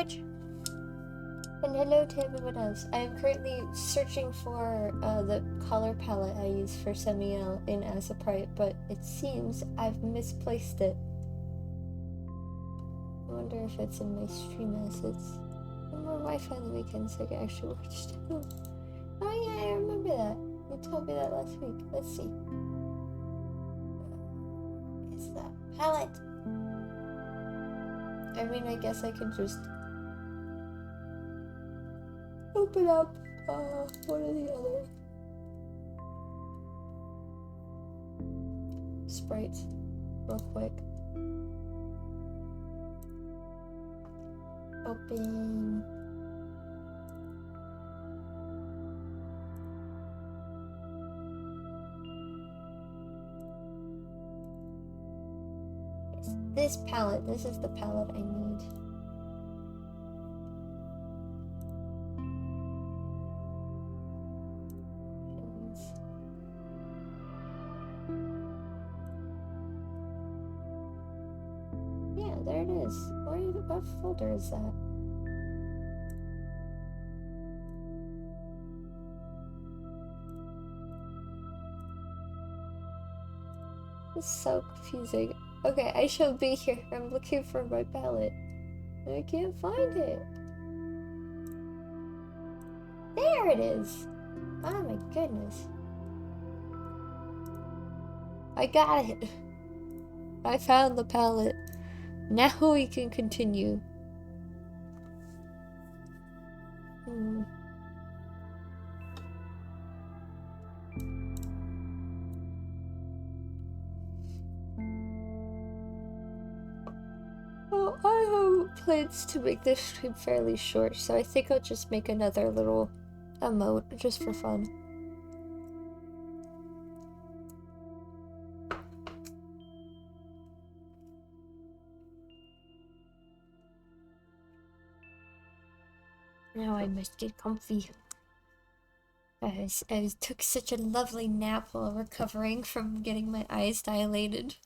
much. And hello to everyone else. I am currently searching for the color palette I use for SAMIEL in Asaprite, but it seems I've misplaced it. I wonder if it's in my stream assets. No more Wi-Fi on the weekends so I can actually watch stuff. Oh yeah, I remember that. You told me that last week. Let's see. It's that palette. I mean, I guess I could just open up one or the other. Sprites, real quick. Open. It's this palette. This is the palette I need. Yeah, there it is. What folder is that? It's so confusing. Okay, I shall be here. I'm looking for my palette. And I can't find it. There it is! Oh my goodness. I got it! I found the palette. Now we can continue. Well, I have plans to make this stream fairly short, so I think I'll just make another little emote just for fun. Now I must get comfy. I took such a lovely nap while recovering from getting my eyes dilated.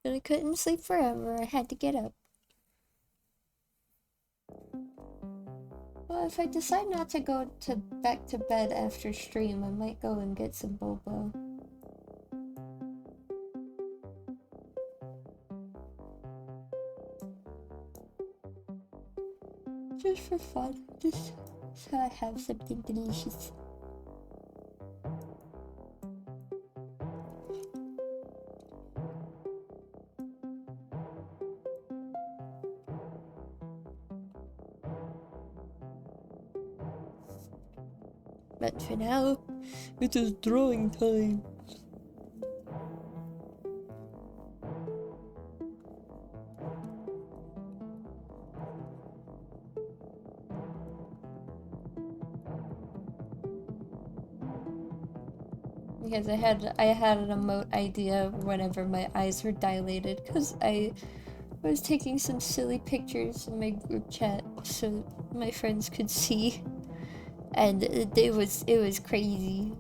And I couldn't sleep forever, I had to get up. Well, if I decide not to go back to bed after stream, I might go and get some boba. Just for fun, just so I have something delicious. But for now, it is drawing time. Because I had an emote idea whenever my eyes were dilated, because I was taking some silly pictures in my group chat so my friends could see, and it was crazy.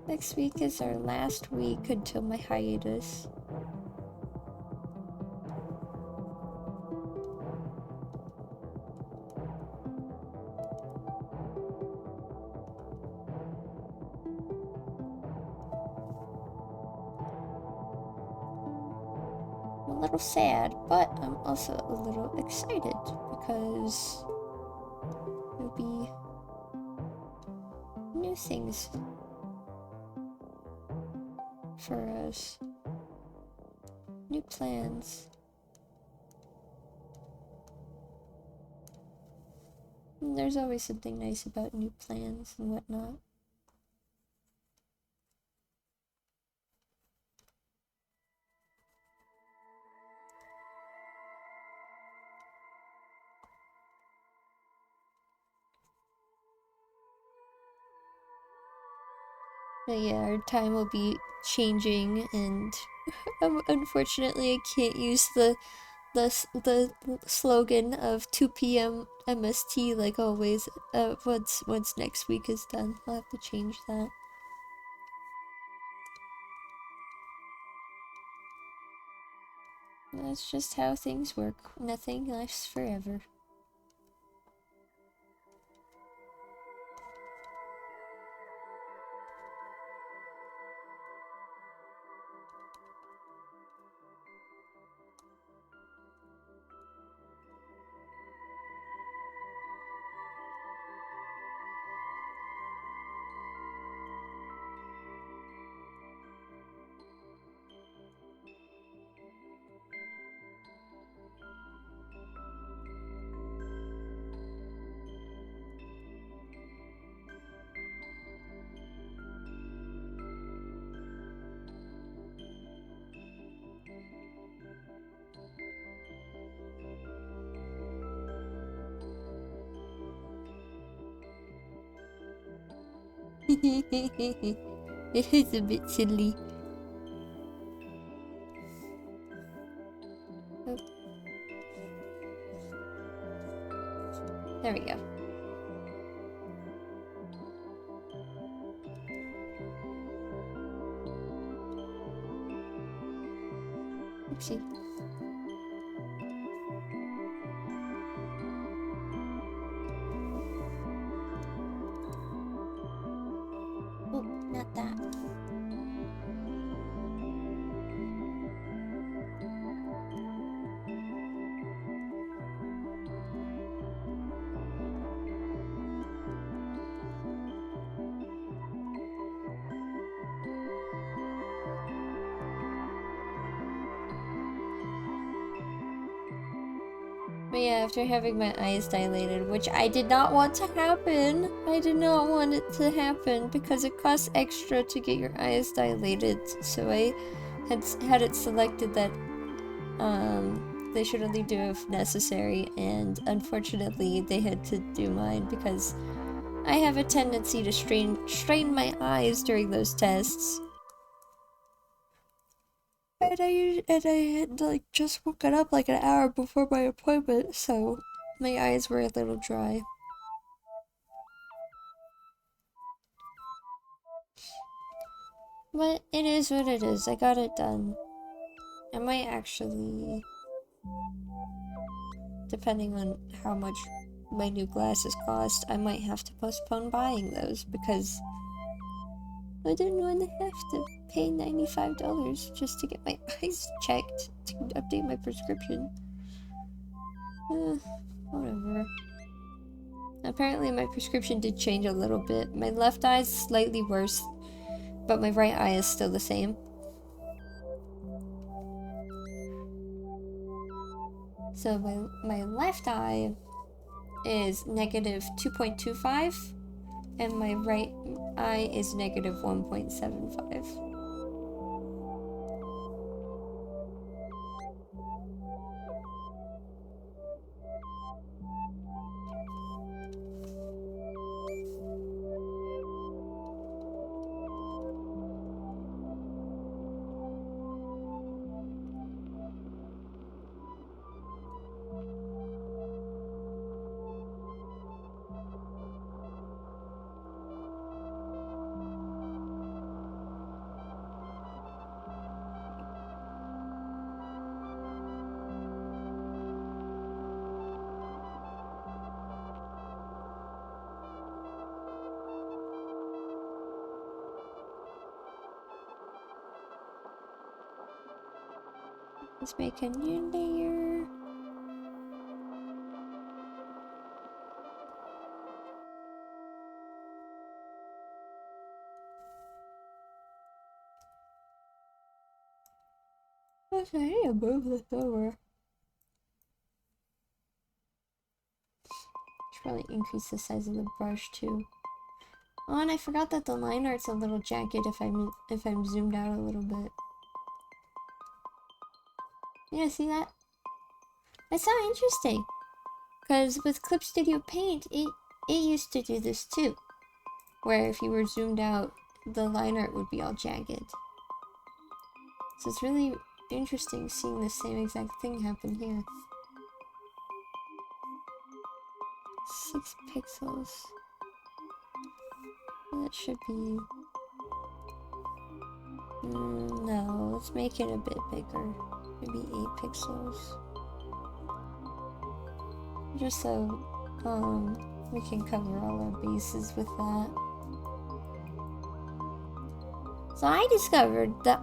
Next week is our last week until my hiatus. I'm a little sad, but I'm also a little excited because there'll be new things for us. New plans. And there's always something nice about new plans and whatnot. But yeah, our time will be changing, and Unfortunately, I can't use the slogan of 2 p.m. MST like always. Once next week is done, I'll have to change that. That's just how things work. Nothing lasts forever. It is a bit silly. Oh. There we go. Oopsie. Oh, not that. But yeah, after having my eyes dilated, which I did not want to happen. I did not want it to happen because it costs extra to get your eyes dilated. So I had it selected that they should only do if necessary, and unfortunately they had to do mine because I have a tendency to strain my eyes during those tests. And I had like just woken up like an hour before my appointment, so my eyes were a little dry. But it is what it is. I got it done. I might actually, depending on how much my new glasses cost, I might have to postpone buying those because I didn't want to have to pay $95 just to get my eyes checked to update my prescription. Whatever. Apparently my prescription did change a little bit. My left eye is slightly worse, but my right eye is still the same. So my left eye is negative 2.25, and my right eye is negative 1.75. Let's make a new layer. Okay, I need to move this over. Should probably increase the size of the brush too. Oh, and I forgot that the line art's a little jagged if I'm zoomed out a little bit. Yeah, see that? That's so interesting. Because with Clip Studio Paint, it used to do this too. Where if you were zoomed out, the line art would be all jagged. So it's really interesting seeing the same exact thing happen here. 6 pixels. That should be... no, let's make it a bit bigger. Maybe 8 pixels. Just so we can cover all our bases with that. So I discovered that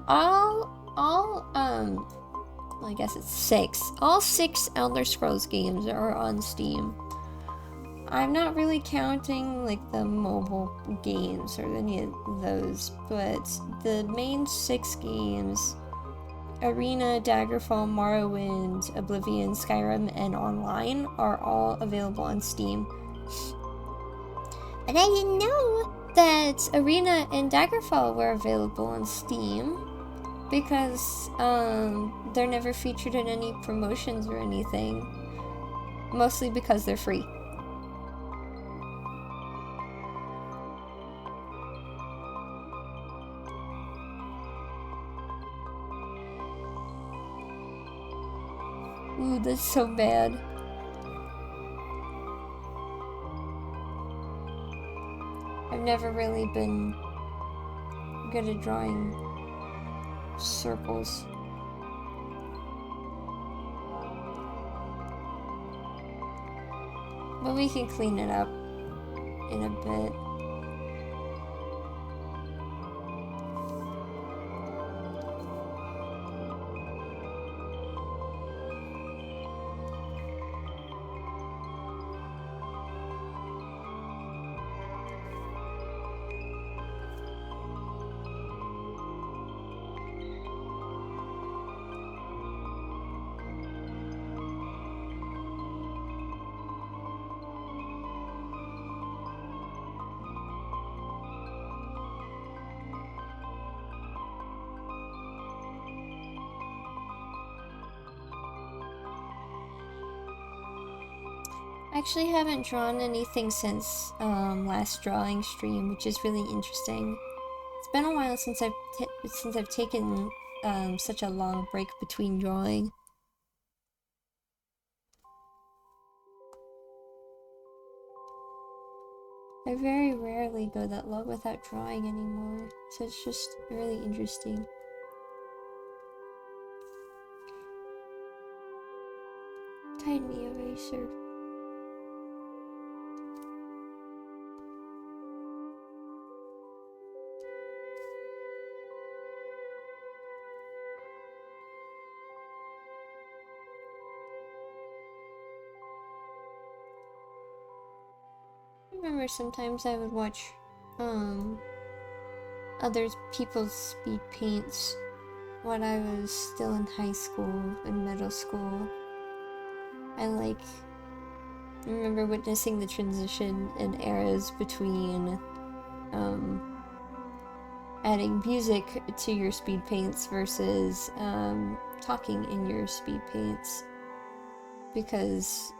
I guess it's 6. All 6 Elder Scrolls games are on Steam. I'm not really counting like the mobile games or any of those, but the main 6 games, Arena, Daggerfall, Morrowind, Oblivion, Skyrim, and Online, are all available on Steam. And I didn't know that Arena and Daggerfall were available on Steam because they're never featured in any promotions or anything. Mostly because they're free. Ooh, that's so bad. I've never really been good at drawing circles. But we can clean it up in a bit. I actually haven't drawn anything since last drawing stream, which is really interesting. It's been a while since I've taken such a long break between drawing. I very rarely go that long without drawing anymore, so it's just really interesting. Tiny eraser. I remember sometimes I would watch other people's speed paints when I was still in high school and middle school. I remember witnessing the transition in eras between adding music to your speed paints versus talking in your speed paints, because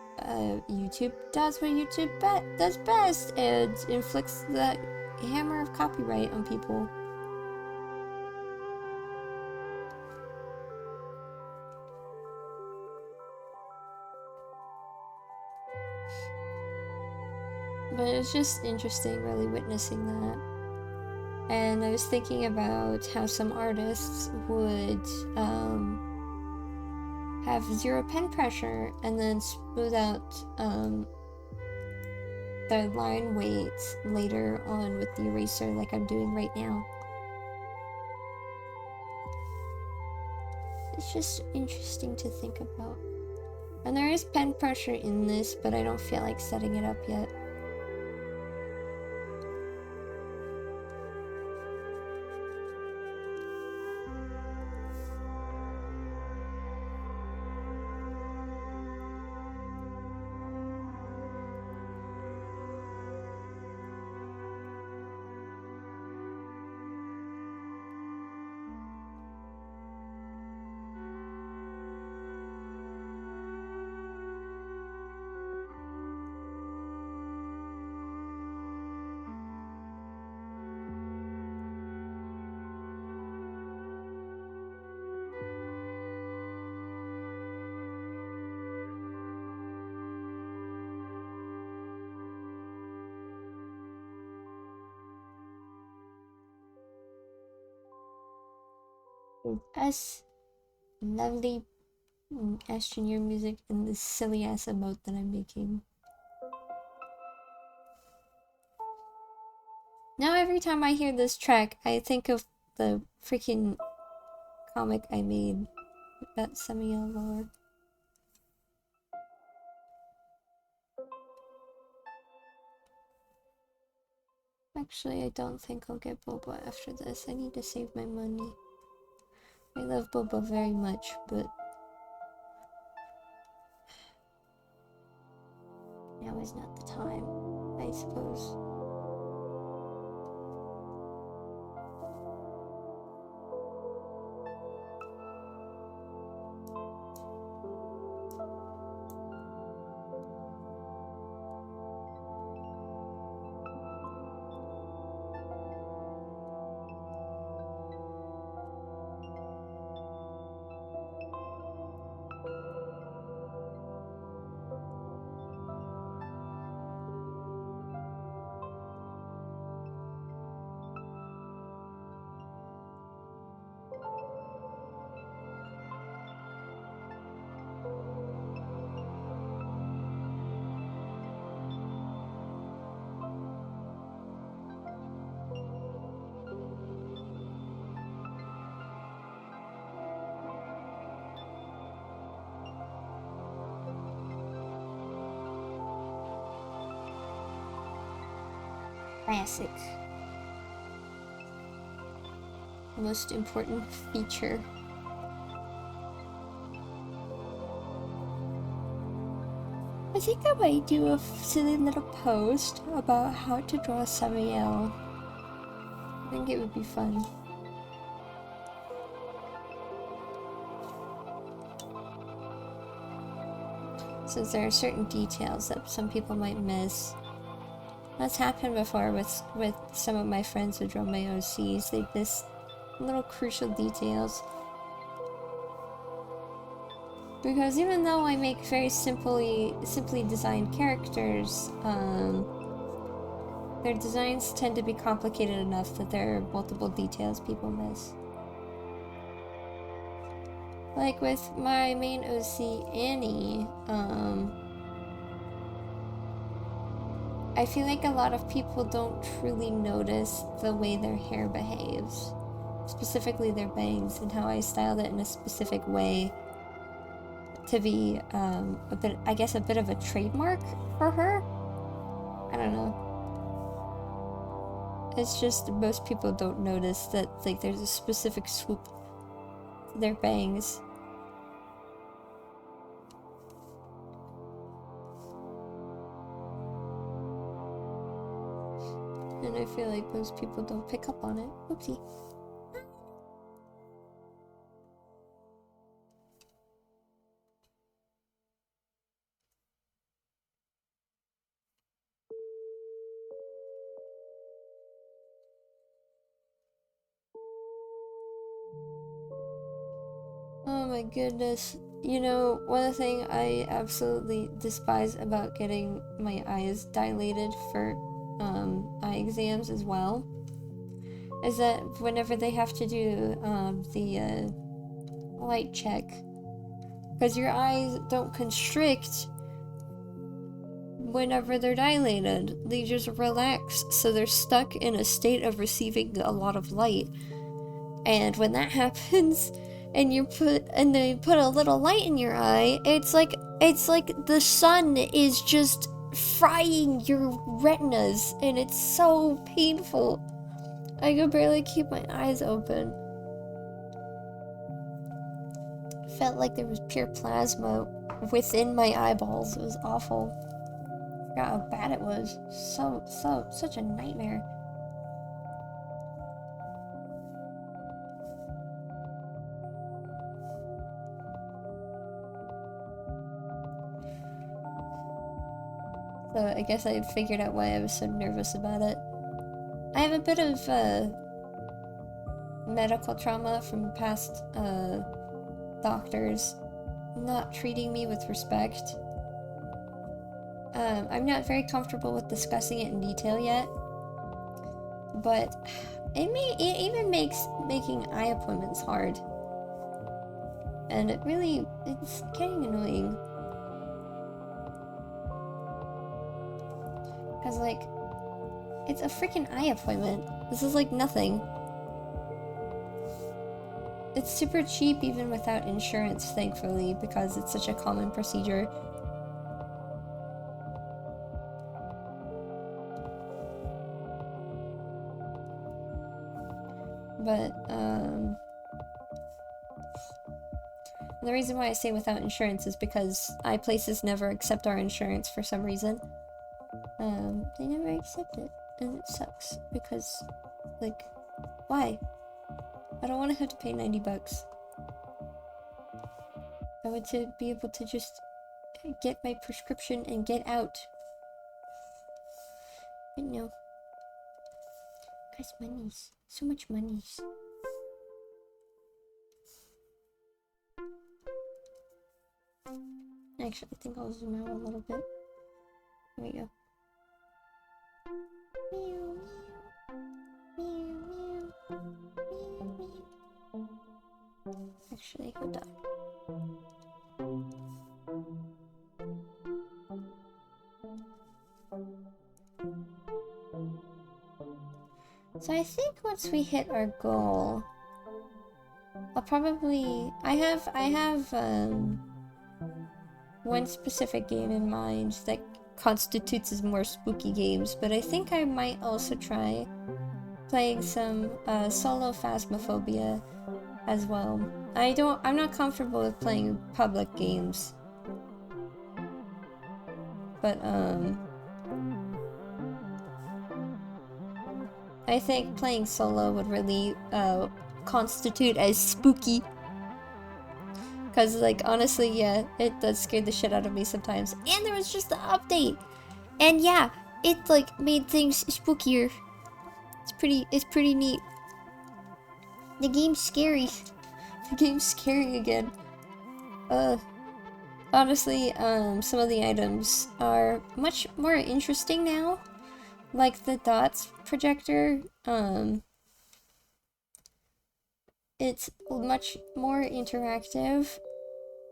YouTube does what YouTube does best and inflicts the hammer of copyright on people. But it's just interesting really witnessing that. And I was thinking about how some artists would have 0 pen pressure and then smooth out the line weights later on with the eraser like I'm doing right now. It's just interesting to think about. And there is pen pressure in this, but I don't feel like setting it up yet. S lovely S Junior music and this silly ass emote that I'm making. Now every time I hear this track, I think of the freaking comic I made about SAMIEL lore. Actually, I don't think I'll get Boba after this. I need to save my money. I love Boba very much, but now is not the time, I suppose. Classic. Most important feature. I think I might do a silly little post about how to draw SAMIEL. I think it would be fun. Since there are certain details that some people might miss. That's happened before with some of my friends who draw my OCs. They miss little crucial details. Because even though I make very simply designed characters, their designs tend to be complicated enough that there are multiple details people miss. Like with my main OC, Annie, I feel like a lot of people don't truly notice the way their hair behaves. Specifically their bangs, and how I styled it in a specific way to be, a bit, I guess, a bit of a trademark for her? I don't know. It's just most people don't notice that, like, there's a specific swoop to their bangs. And I feel like most people don't pick up on it. Oopsie. Oh my goodness. You know, one thing I absolutely despise about getting my eyes dilated for eye exams as well is that whenever they have to do the light check, because your eyes don't constrict whenever they're dilated, they just relax, so they're stuck in a state of receiving a lot of light. And when that happens, and they put a little light in your eye, it's like the sun is just frying your retinas, and it's so painful. I could barely keep my eyes open. Felt like there was pure plasma within my eyeballs. It was awful. I forgot how bad it was. Such a nightmare. So I guess I figured out why I was so nervous about it. I have a bit of medical trauma from past doctors not treating me with respect. I'm not very comfortable with discussing it in detail yet, but it even makes making eye appointments hard. And it's getting annoying. Because, like, it's a freaking eye appointment. This is like nothing. It's super cheap even without insurance, thankfully, because it's such a common procedure. But, the reason why I say without insurance is because eye places never accept our insurance for some reason. They never accept it, and it sucks, because, like, why? I don't want to have to pay 90 bucks. I want to be able to just get my prescription and get out. But no. Guys, monies. So much monies. Actually, I think I'll zoom out a little bit. There we go. Meow, meow. Meow, meow. Meow, meow. Actually, hold on. So I think once we hit our goal, I'll probably... I have one specific game in mind that constitutes as more spooky games, but I think I might also try playing some solo Phasmophobia as well. I'm not comfortable with playing public games, but I think playing solo would really constitute as spooky. Because, like, honestly, yeah, it does scare the shit out of me sometimes. And there was just the update! And yeah, it, like, made things spookier. It's pretty neat. The game's scary. The game's scary again. Honestly, some of the items are much more interesting now. Like the dots projector, it's much more interactive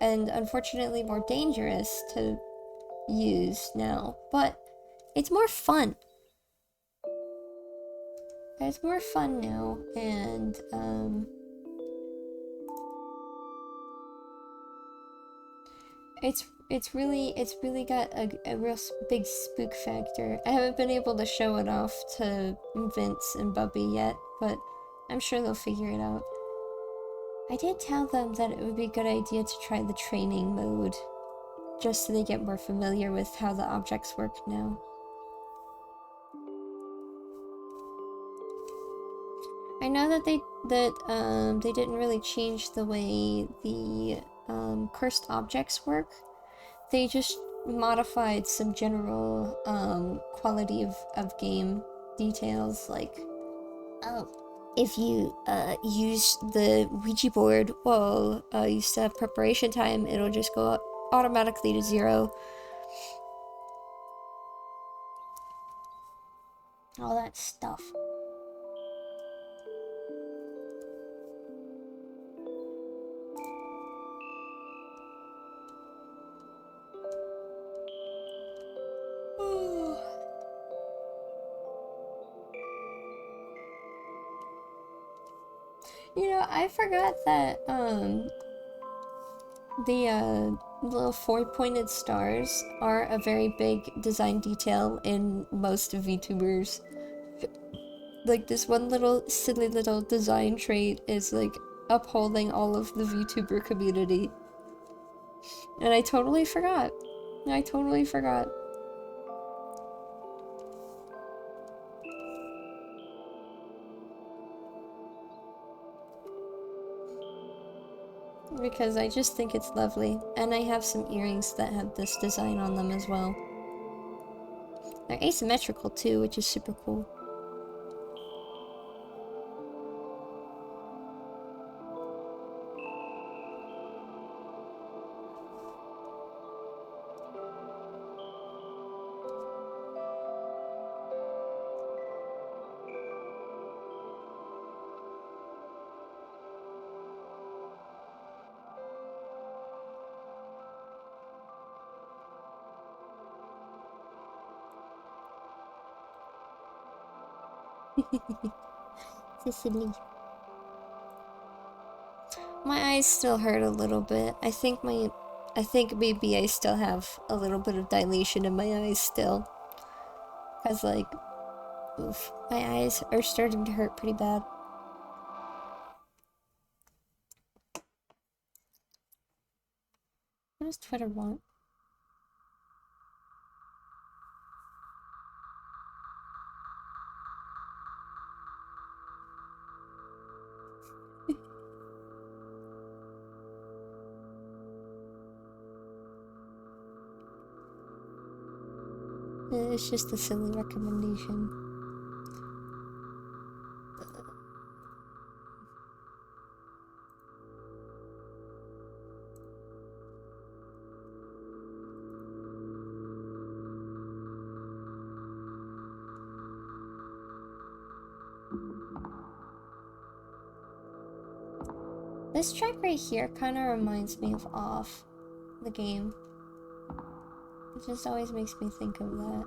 and unfortunately more dangerous to use now, but it's more fun. It's more fun now, and it's really got a real big spook factor. I haven't been able to show it off to Vince and Bubby yet, but I'm sure they'll figure it out. I did tell them that it would be a good idea to try the training mode, just so they get more familiar with how the objects work now. I know that they didn't really change the way the cursed objects work. They just modified some general quality of game details, like if you use the Ouija board while you still have preparation time, it'll just go automatically to 0. All that stuff. You know, I forgot that the little 4-pointed stars are a very big design detail in most VTubers. Like, this one little silly little design trait is like upholding all of the VTuber community. And I totally forgot. I totally forgot. Because I just think it's lovely. And I have some earrings that have this design on them as well. They're asymmetrical too, which is super cool. Sicily. My eyes still hurt a little bit. I think maybe I still have a little bit of dilation in my eyes still. Cause like, oof, my eyes are starting to hurt pretty bad. What does Twitter want? It's just a silly recommendation. This track right here kind of reminds me of Off, the game. It just always makes me think of that.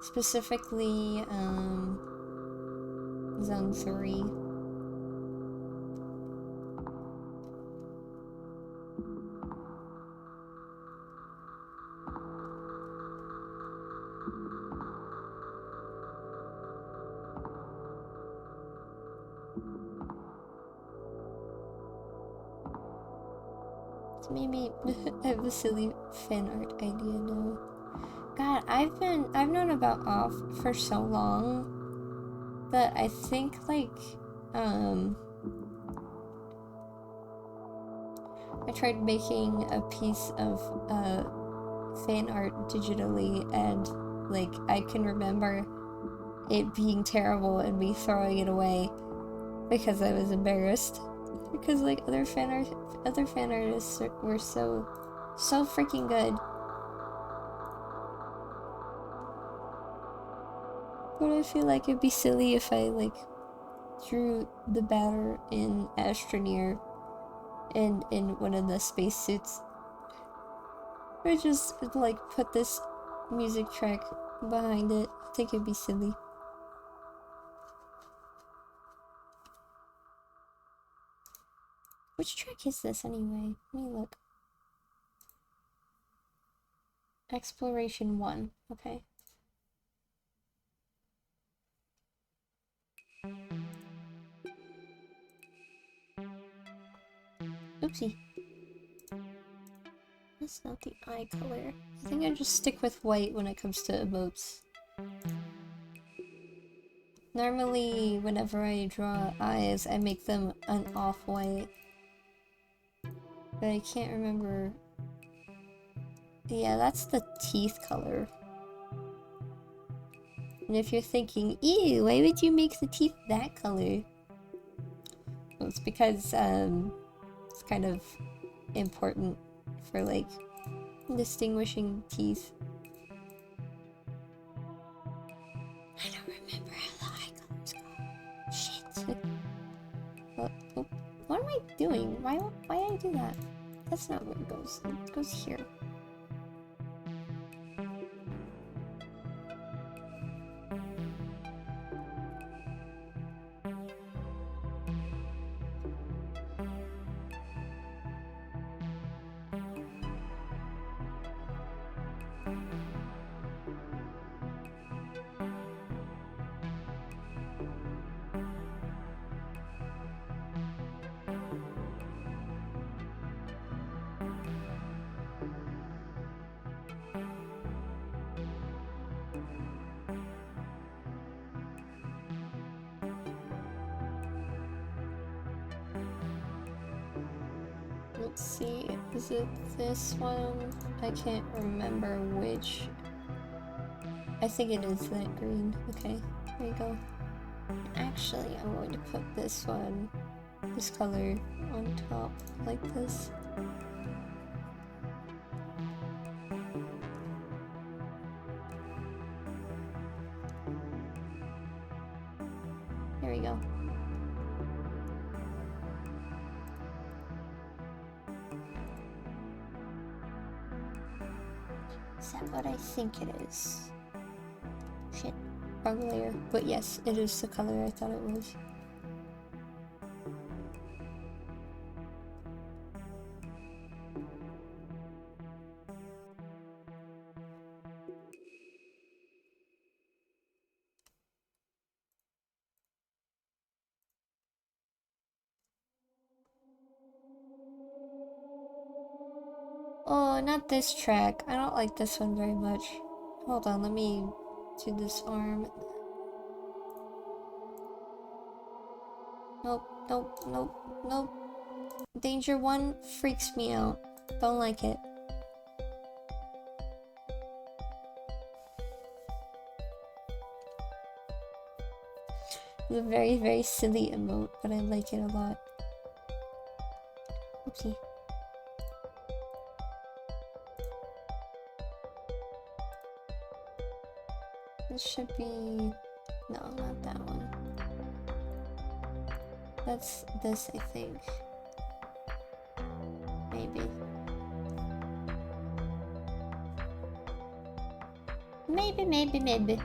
Specifically, Zone 3. So maybe I have a silly fan art idea now. God, I've known about Off for so long that I think like I tried making a piece of fan art digitally, and like I can remember it being terrible and me throwing it away because I was embarrassed. Because like other fan artists were so freaking good. But I feel like it'd be silly if I like drew the batter in Astroneer and in one of the spacesuits. Or just like put this music track behind it. I think it'd be silly. Which track is this anyway? Let me look. Exploration 1. Okay. Oopsie. That's not the eye color. I think I just stick with white when it comes to emotes. Normally, whenever I draw eyes, I make them an off-white. But I can't remember. Yeah, that's the teeth color. And if you're thinking, ew, why would you make the teeth that color? Well, it's because, it's kind of important for, like, distinguishing teeth. I don't remember how the eye colors go. Shit. Oh, what am I doing? Why did I do that? That's not where it goes. It goes here. Let's see, is it this one? I can't remember which. I think it is that green. Okay, there you go. Actually, I'm going to put this one, this color, on top, like this. There we go. Is that what I think it is? Shit. wrong layer. But yes, it is the color I thought it was. Oh, not this track. I don't like this one very much. Hold on, let me do this arm. Nope, nope, nope, nope. Danger 1 freaks me out. Don't like it. It's a very, very silly emote, but I like it a lot. Oopsie. This should be... no, not that one. That's this, I think. Maybe. Maybe.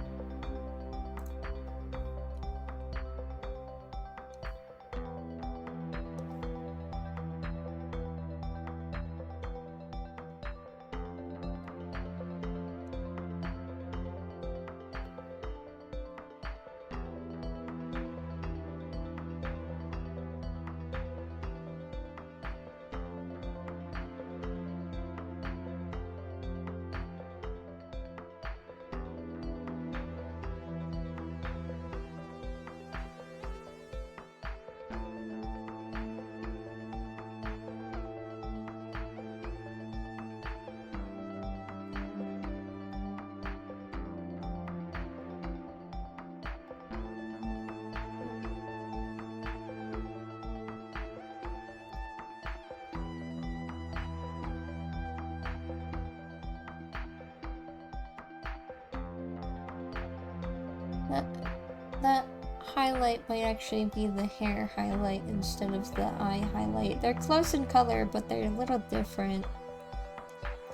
That highlight might actually be the hair highlight instead of the eye highlight. They're close in color, but they're a little different.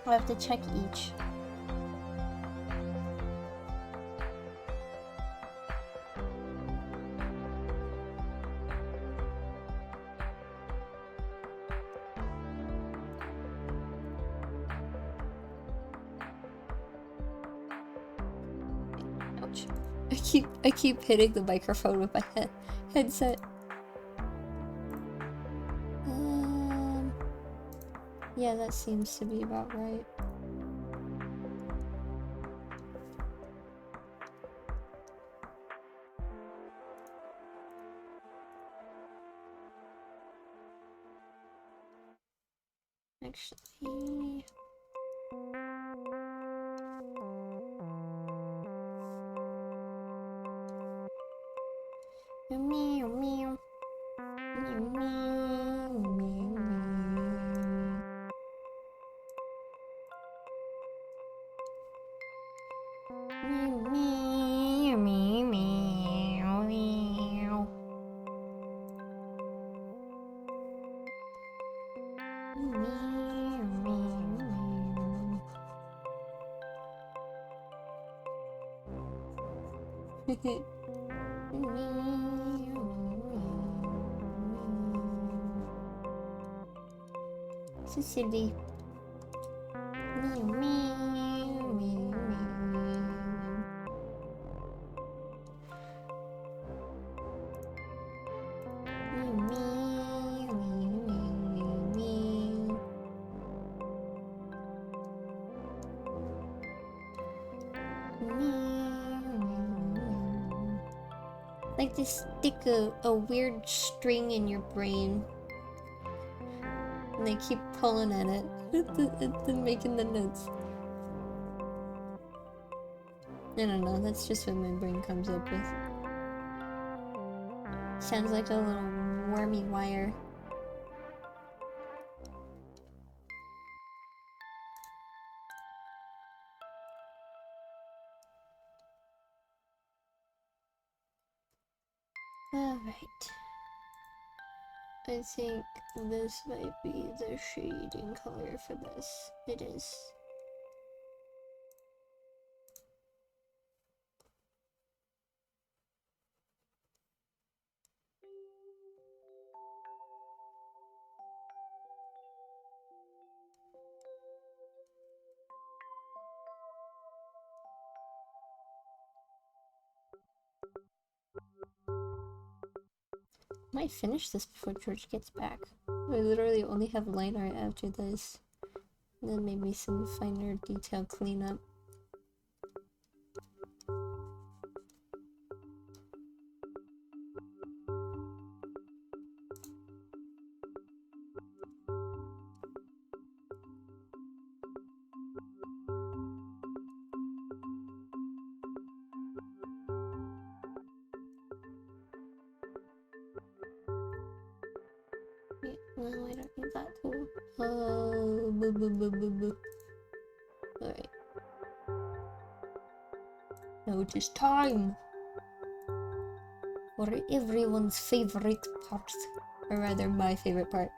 I'll have to check each. Ouch. I keep hitting the microphone with my headset. Yeah, that seems to be about right. Actually... meow meow. Meow meow meow meow. Meow meow meow meow. So silly. Meow meow meow meow. Meow meow meow meow. Like to stick a weird string in your brain. And they keep pulling at it. It's making the notes. I don't know, that's just what my brain comes up with. Sounds like a little wormy wire. Alright. I think this might be the shading color for this. It is. might finish this before George gets back. I literally only have line art after this. And then maybe some finer detail cleanup. No, I don't need that tool. Alright. Now it is time for everyone's favorite part. Or rather, my favorite part.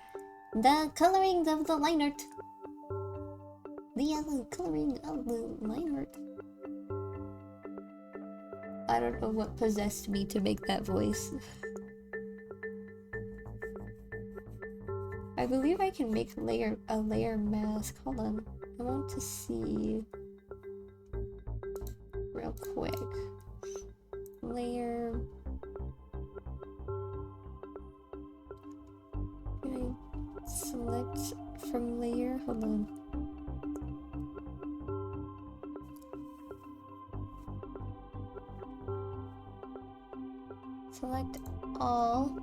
The coloring of the line art. The coloring of the line art. I don't know what possessed me to make that voice. I believe I can make a layer mask. Hold on. I want to see real quick. Layer. Can I select from layer? Hold on. Select all.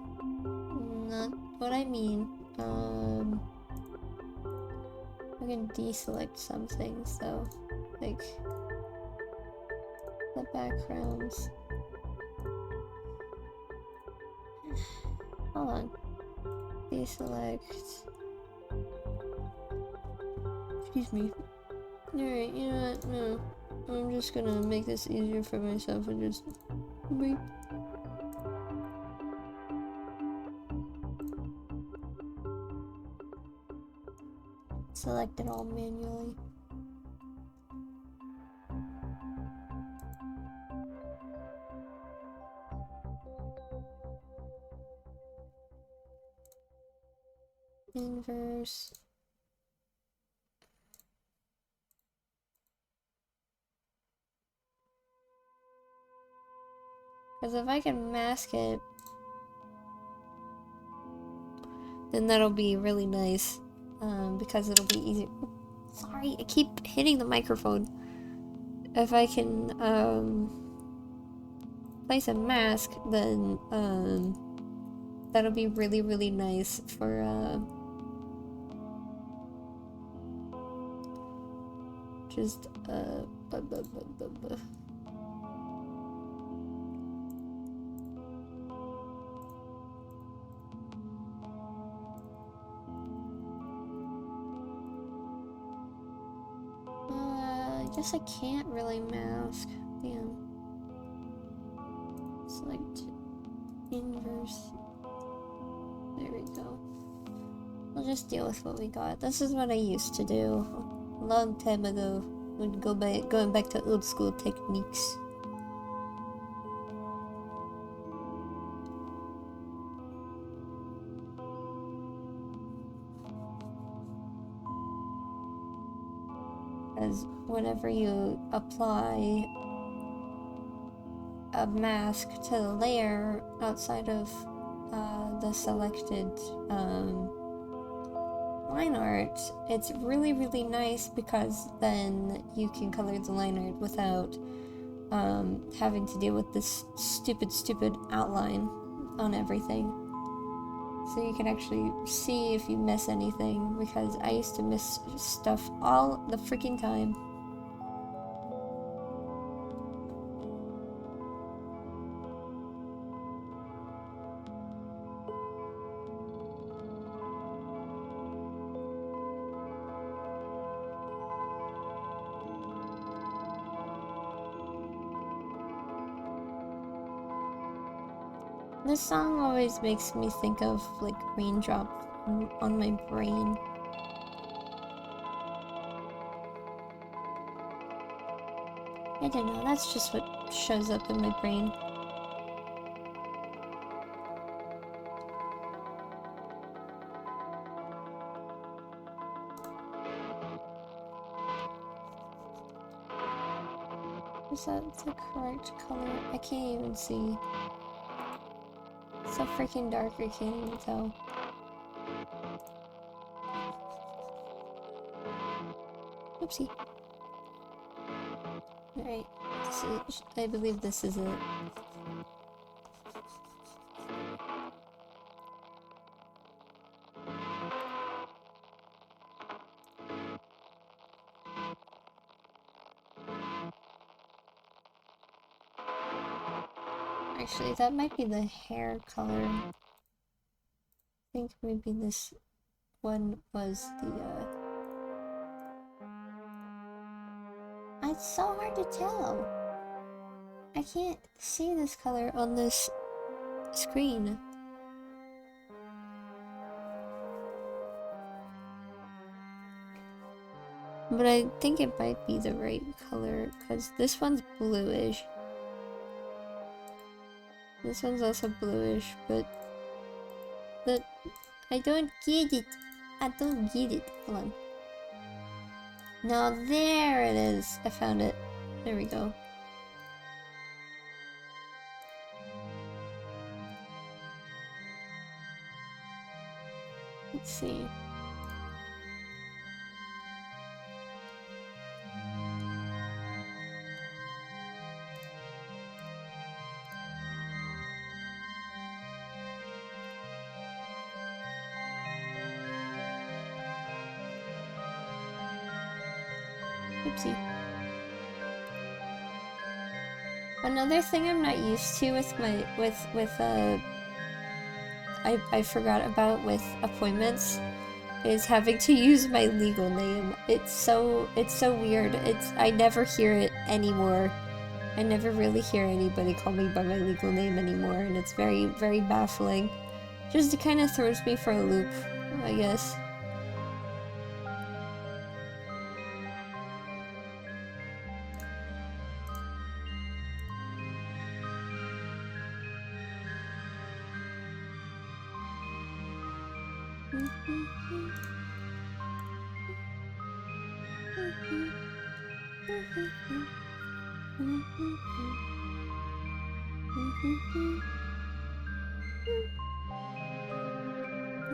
Not what I mean. I can deselect some things though, like the backgrounds. Hold on. Deselect. Excuse me. Alright, you know what? No. I'm just gonna make this easier for myself and just beep. Select it all manually. Inverse. Because if I can mask it, then that'll be really nice. Because it'll be easier. Sorry, I keep hitting the microphone. If I can place a mask, then that'll be really, really nice for just I guess I can't really mask. Damn. Select inverse. There we go. We'll just deal with what we got. This is what I used to do a long time ago. Would going back to old school techniques. As whenever you apply a mask to the layer outside of the selected line art, it's really, really nice because then you can color the line art without having to deal with this stupid outline on everything. So you can actually see if you miss anything, because I used to miss stuff all the freaking time. This song always makes me think of, like, raindrop on my brain. I don't know, that's just what shows up in my brain. Is that the correct color? I can't even see. so freaking dark I can't even tell. Oopsie. Alright, I believe this is it. Actually, that might be the hair color. I think maybe this one was the, It's so hard to tell. I can't see this color on this screen. But I think it might be the right color, because this one's bluish. This one's also bluish, but I don't get it. I don't get it. Hold on. No, there it is. I found it. There we go. Let's see. Oopsie. Another thing I'm not used to with my I forgot about with appointments is having to use my legal name. It's so weird. I never hear it anymore. I never really hear anybody call me by my legal name anymore, and it's very, very baffling. Just it kind of throws me for a loop, I guess.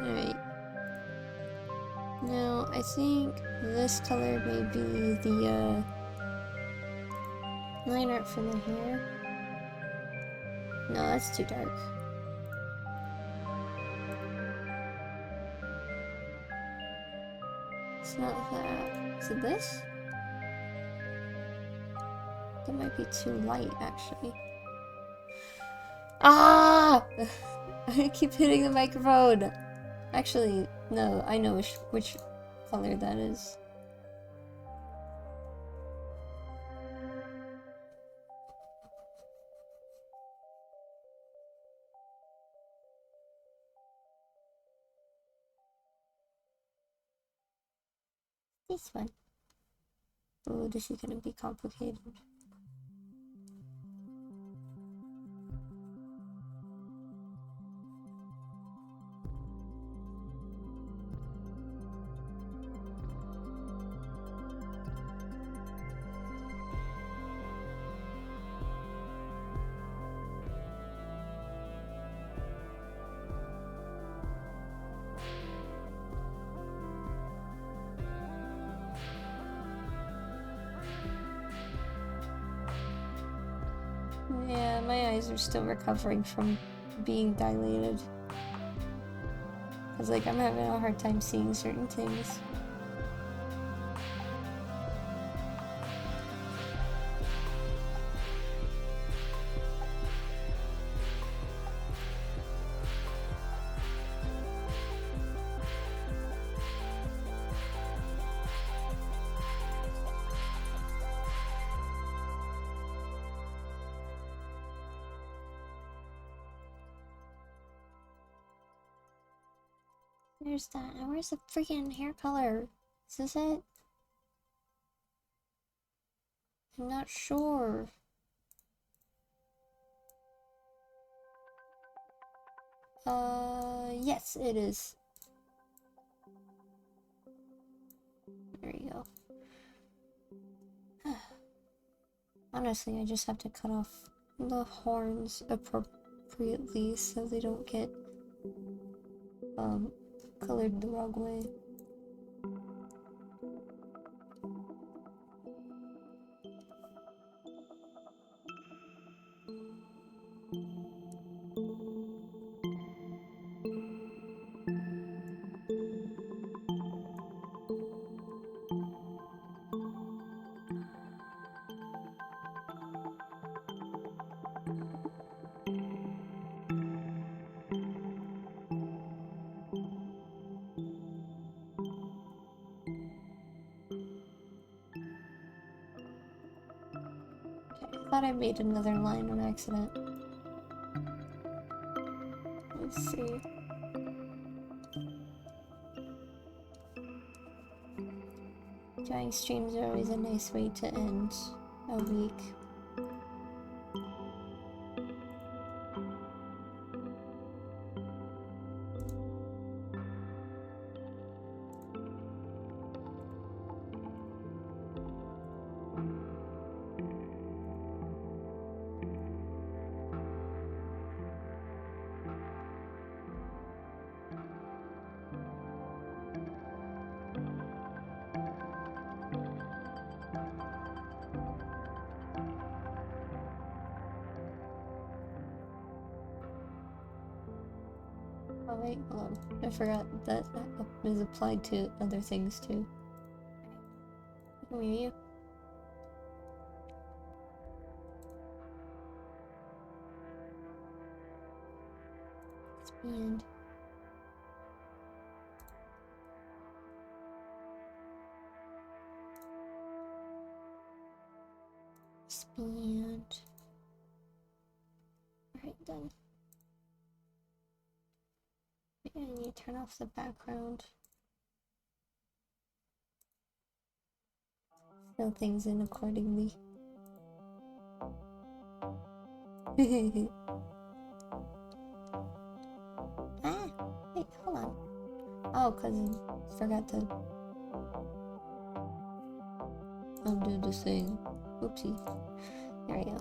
Alright. Now, I think this color may be the, line art for the hair. No, that's too dark. It's not that. Is it this? That might be too light, actually. Ah! I keep hitting the microphone! Actually, no, I know which color that is. This one. Oh, this is gonna be complicated. Yeah, my eyes are still recovering from being dilated. Cause like I'm having a hard time seeing certain things. Where's that? Where's the freaking hair color? Is this it? I'm not sure. Yes, it is. There you go. Honestly, I just have to cut off the horns appropriately so they don't get colored the wrong way. I thought I made another line on accident. Let's see. Drawing streams are always a nice way to end a week. Oh wait, hold on. I forgot that is applied to other things too. Can we hear you? Expand. Expand. Alright, done. Maybe I need to turn off the background. Fill things in accordingly. Ah! Wait, hold on. Oh, cause I forgot to undo the thing. Oopsie. There we go.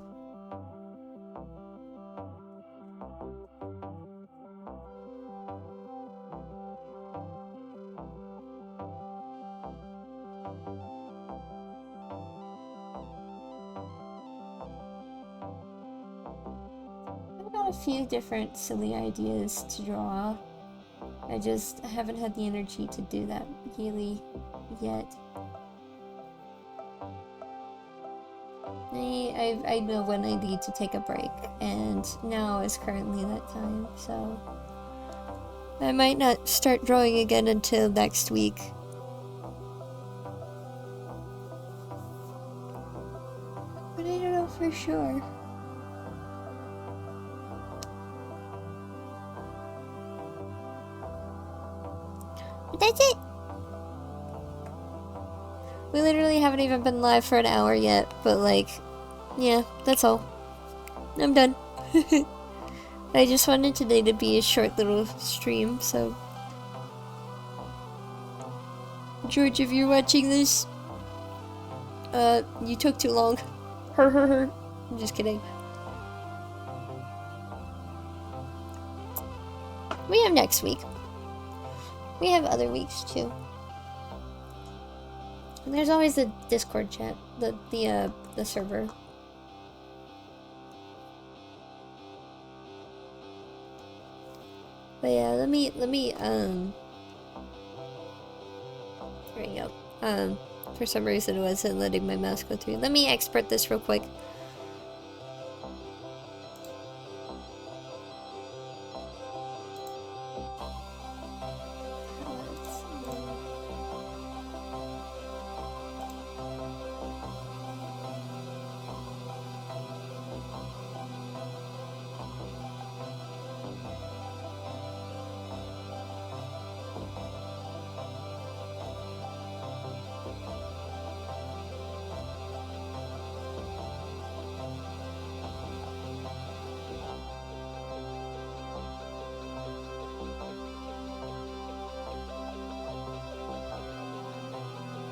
I've got a few different silly ideas to draw. I haven't had the energy to do that really yet. I know when I need to take a break, and now is currently that time, so I might not start drawing again until next week. But I don't know for sure. But that's it! We literally haven't even been live for an hour yet, but like, yeah, that's all. I'm done. I just wanted today to be a short little stream, so... George, if you're watching this, you took too long. I'm just kidding. We have next week. We have other weeks too. And there's always the Discord chat, the server. But yeah, let me, there we go. For some reason it wasn't letting my mouse go through. Let me export this real quick.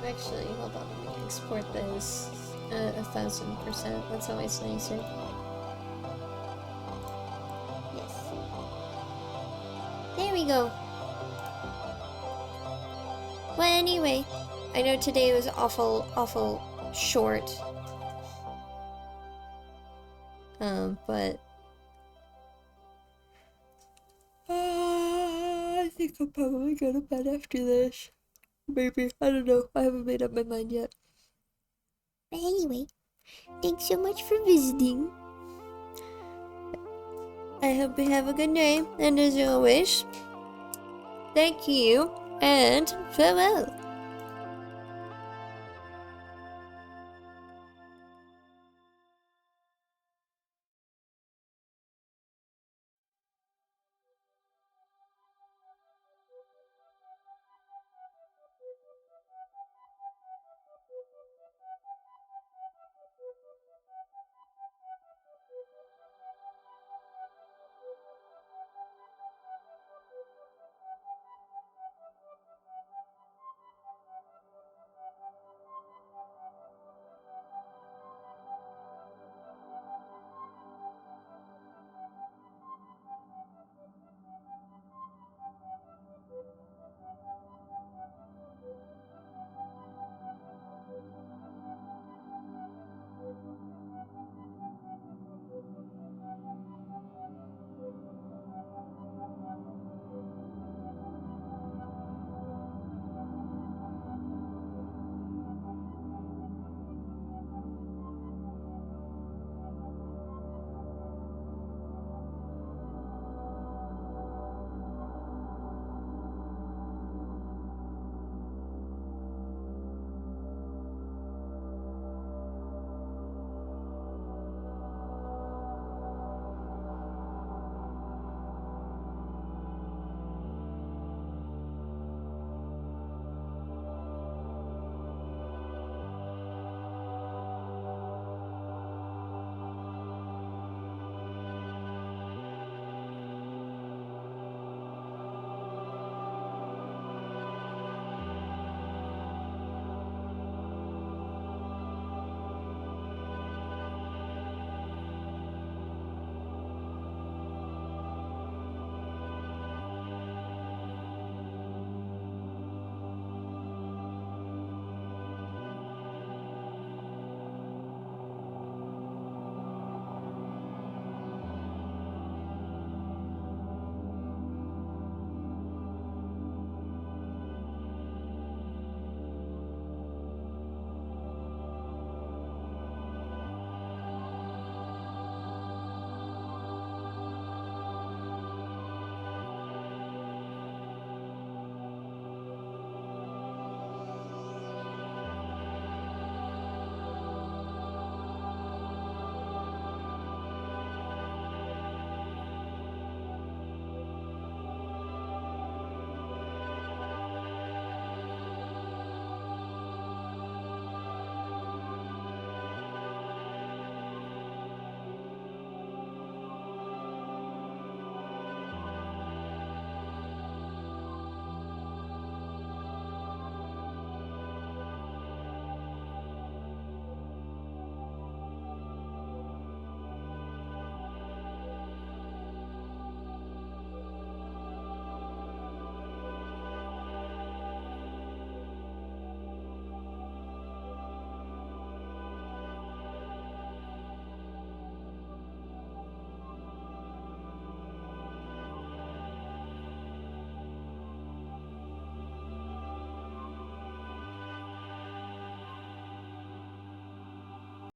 Actually, hold on, let me export this 1000%. That's always nicer. go. Well, anyway, I know today was awful short. But I think I'll probably go to bed after this. Maybe. I don't know. I haven't made up my mind yet. But anyway, thanks so much for visiting. I hope you have a good night, and as always, thank you, and farewell.